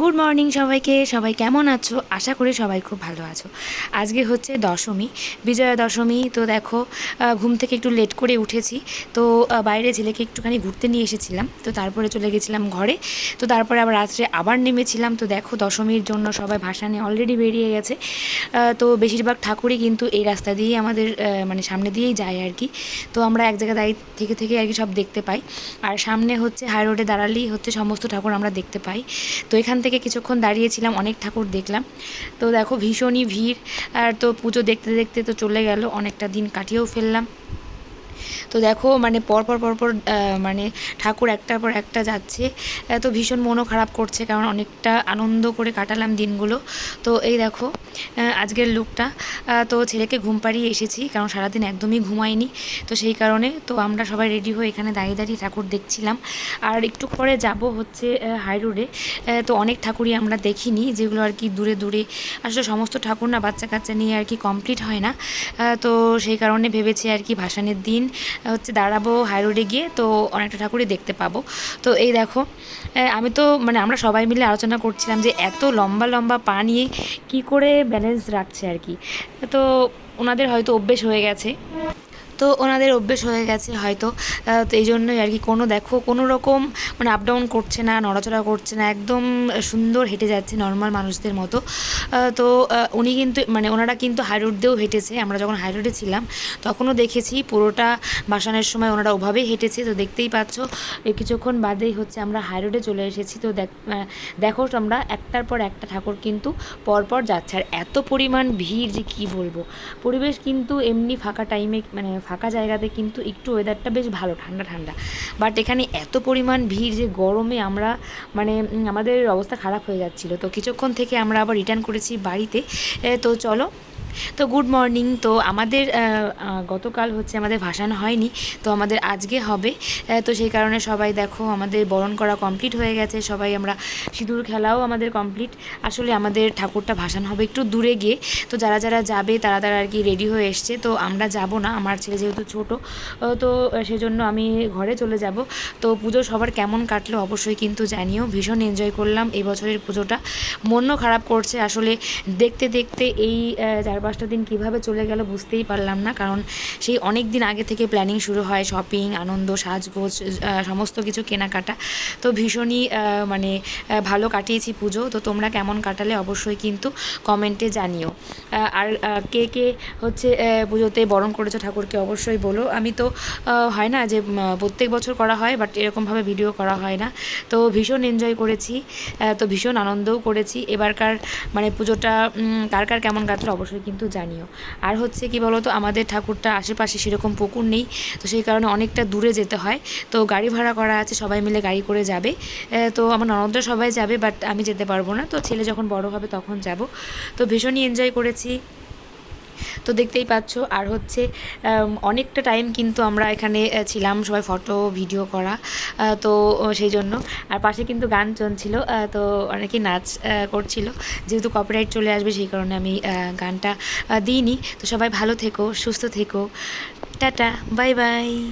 Good morning সবাইকে। সবাই কেমন আছো? আশা করি সবাই খুব ভালো আছো। আজকে হচ্ছে দশমী, বিজয়া দশমী। তো দেখো, ঘুম থেকে একটু লেট করে উঠেছি। তো বাইরে ছেলেকে একটুখানি ঘুরতে নিয়ে এসেছিলাম। তো তারপরে চলে গেছিলাম ঘরে। তো তারপরে আবার রাত্রে আবার নেমেছিলাম। তো দেখো, দশমীর জন্য সবাই ভাসানে অলরেডি বেরিয়ে গেছে। তো বেশিরভাগ ঠাকুরই কিন্তু এই রাস্তা দিয়েই আমাদের মানে সামনে দিয়েই যায় আর কি। তো আমরা এক জায়গায় দাঁড়িয়ে থেকে থেকে আর কি সব দেখতে পাই। আর সামনে হচ্ছে হাই রোডে দাঁড়ালেই হচ্ছে সমস্ত ঠাকুর আমরা দেখতে পাই। তো এখান থেকে কিছুক্ষণ দাঁড়িয়েছিলাম, অনেক ঠাকুর দেখলাম। তো দেখো, ভীষণই ভিড়। আর তো পুজো দেখতে দেখতে তো চলে গেল, অনেকটা দিন কাটিয়েও ফেললাম। তো দেখো, মানে পরপর পরপর মানে ঠাকুর একটার পর একটা যাচ্ছে। তো ভীষণ মনও খারাপ করছে, কারণ অনেকটা আনন্দ করে কাটালাম দিনগুলো। তো এই দেখো আজকের লুকটা। তো ছেলেকে ঘুম পাড়িয়ে এসেছি, কারণ সারাদিন একদমই ঘুমাইনি। তো সেই কারণে তো আমরা সবাই রেডি হয়ে এখানে দাঁড়িয়ে দাঁড়িয়ে ঠাকুর দেখছিলাম। আর একটু পরে যাব হচ্ছে হাই রোডে। তো অনেক ঠাকুরই আমরা দেখিনি, যেগুলো আর কি দূরে দূরে। আসলে সমস্ত ঠাকুর না বাচ্চা কাচ্চা নিয়ে আর কি কমপ্লিট হয় না। তো সেই কারণে ভেবেছি আর কি ভাসানের দিন হচ্ছে দাঁড়াবো হাই রোডে গিয়ে, তো অনেকটা ঠাকুরই দেখতে পাবো। তো এই দেখো, আমি তো মানে আমরা সবাই মিলে আলোচনা করছিলাম যে এত লম্বা লম্বা পা নিয়ে কী করে ব্যালেন্স রাখছে আর কি। তো ওনাদের হয়তো অভ্যেস হয়ে গেছে। তো ওনাদের অভ্যেস হয়ে গেছে হয়তো। তো এই জন্যই আর কি দেখো কোনো রকম মানে আপ ডাউন করছে না, নড়াচড়া করছে না, একদম সুন্দর হেঁটে যাচ্ছে নর্মাল মানুষদের মতো। তো উনি কিন্তু মানে ওনারা কিন্তু হাই রোড দিয়েও হেঁটেছে। আমরা যখন হাই রোডে ছিলাম তখনও দেখেছি পুরোটা ভাসানের সময় ওনারা ওভাবেই হেঁটেছে। তো দেখতেই পাচ্ছ, এই কিছুক্ষণ বাদেই হচ্ছে আমরা হাই রোডে চলে এসেছি। তো দেখো আমরা একটার পর একটা ঠাকুর কিন্তু পরপর যাচ্ছে। আর এত পরিমাণ ভিড় যে কী বলবো। পরিবেশ কিন্তু এমনি ফাঁকা টাইমে মানে ফাঁকা জায়গাতে কিন্তু একটু ওয়েদারটা বেশ ভালো, ঠান্ডা ঠান্ডা। বাট এখানে এত পরিমাণ ভিড় যে গরমে আমরা মানে আমাদের অবস্থা খারাপ হয়ে যাচ্ছিলো। তো কিছুক্ষণ থেকে আমরা আবার রিটার্ন করেছি বাড়িতে। তো চলো। তো গুড মর্নিং। তো আমাদের গতকাল হচ্ছে আমাদের ভাসান হয়নি, তো আমাদের আজকে হবে। তো সেই কারণে সবাই দেখো আমাদের বরণ করা কমপ্লিট হয়ে গেছে, সবাই আমরা সিঁদুর খেলাও আমাদের কমপ্লিট। আসলে আমাদের ঠাকুরটা ভাসান হবে একটু দূরে গিয়ে। তো যারা যারা যাবে তারা তারা আর কি রেডি হয়ে এসছে। তো আমরা যাব না, আমার ছেলে যেহেতু ছোট, তো সেজন্য আমি ঘরে চলে যাব। তো পুজো সবার কেমন কাটলো অবশ্যই কিন্তু জানিও। ভীষণ এনজয় করলাম এই বছরের পুজোটা, মনও খারাপ করছে আসলে। দেখতে দেখতে এই 4-5টা দিন কীভাবে চলে গেল বুঝতেই পারলাম না, কারণ সেই অনেক দিন আগে থেকে প্ল্যানিং শুরু হয়, শপিং, আনন্দ, সাজগোজ, সমস্ত কিছু কেনাকাটা। তো ভীষণই মানে ভালো কাটিয়েছি পুজো। তো তোমরা কেমন কাটালে অবশ্যই কিন্তু কমেন্টে জানিও। আর কে কে হচ্ছে পুজোতে বরণ করেছো ঠাকুরকে অবশ্যই বলো। আমি তো হয় না যে প্রত্যেক বছর করা হয়, বাট এরকমভাবে ভিডিও করা হয় না। তো ভীষণ এনজয় করেছি, তো ভীষণ আনন্দও করেছি। এবারকার মানে পুজোটা কার কার কেমন কাটলো অবশ্যই কিন্তু জানিও। আর হচ্ছে কি বলো তো, আমাদের ঠাকুরটা আশেপাশে সেরকম পুকুর নেই, তো সেই কারণে অনেকটা দূরে যেতে হয়। তো গাড়ি ভাড়া করা আছে, সবাই মিলে গাড়ি করে যাবে। তো আমার ননদরা সবাই যাবে, বাট আমি যেতে পারবো না। তো ছেলে যখন বড় হবে তখন যাব। তো ভীষণই এনজয় করেছি। তো দেখতেই পাচ্ছ। আর হচ্ছে অনেকটা টাইম কিন্তু আমরা এখানে ছিলাম, সবাই ফটো ভিডিও করা। তো সেই জন্য আর পাশে কিন্তু গান চলছিল। তো অনেকেই নাচ করছিল, যেহেতু কপিরাইট চলে আসবে সেই কারণে আমি গানটা দিইনি। তো সবাই ভালো থেকো, সুস্থ থেকো। Tata, bye bye.